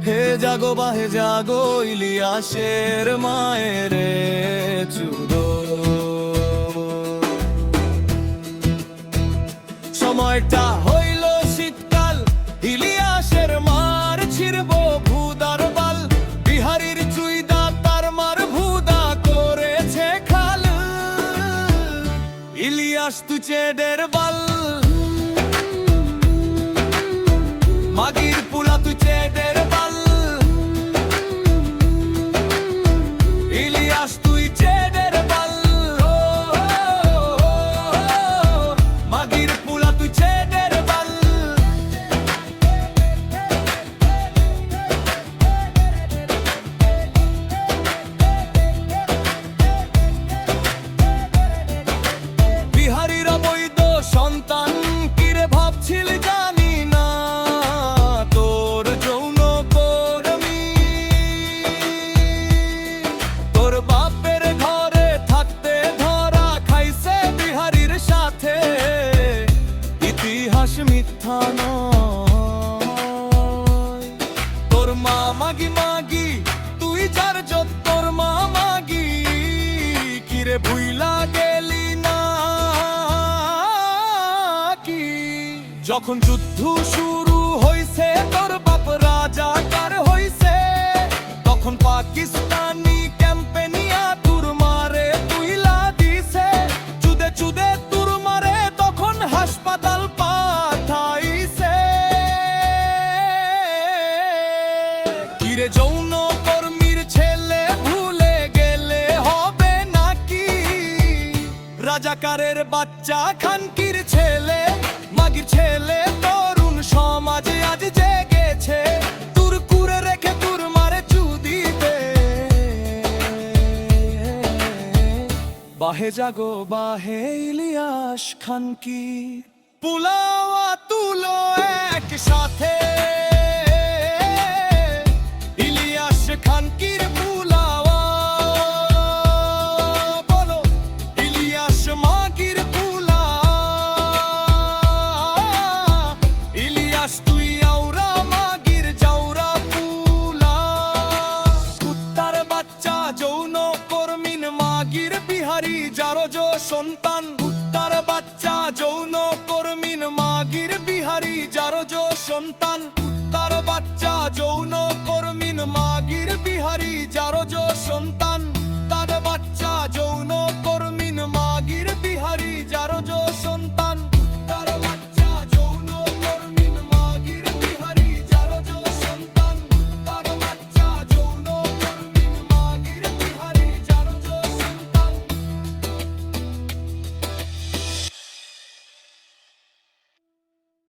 হে জাগো বাহে জাগো ইলিয়াসের মায়ের চুদো। সময়টা হইল শীতকাল, ইলিয়াসের মার ছিড়ব ভুদার বাল। বিহারীর চুইদা তার মার ভুদা করেছে খাল। ইলিয়াস তু চেডের বাল, মাগির পুলা তু চেডের বাল। ইলিয়াস তুই চেডের বাল, মাগির পুলা তুই চেডের বাল। বিহারীর অবৈধ সন্তান কিরে ভাবছিল জানি না, তোর যৌন কর্মী। তোর বাপের ঘরে থাকতে ধরা খাইছে বিহারীর সাথে, ইতিহাস মিথ্যা নয়। তোর মা মাগি মাগি তুই যার যত, তোর মা মাগি কিরে ভুইলা গেলি না কি? যখন যুদ্ধ শুরু হইছে তোর বাপ রাজাকার হইছে, তখন পাকিস্তানি ক্যাম্পে নিয়া তুর মারে তুইলা দিছে। চুদে চুদে তুর মারে তখন হাসপাতাল পাঠাইছে। কিরে যৌন কর্মীর ছেলে ভুলে গেলে হবে নাকি? রাজাকারের বাচ্চা খানকির ছেলে, মাগির ছেলে, তরুণ সমাজে আজ জেগেছে। তুর কুরে রেখে তুর মারে চুদিতে। বাহে জাগো বাহে ইলিয়াস খানকি, পুলাওয়া তুলো একসাথে। ইলিয়াস খানকির পুলাওয়া বলো, ইলিয়াস মাগির পুলা। ইলিয়াস তুই আওরা মাগির জাউরা পুলা। কুত্তার বাচ্চা যৌন কর্মীন মাগির বিহারী যারো জো সন্তান। কুত্তার বাচ্চা যৌন কর্মীন মাগির বিহারী যারো জো সন্তান।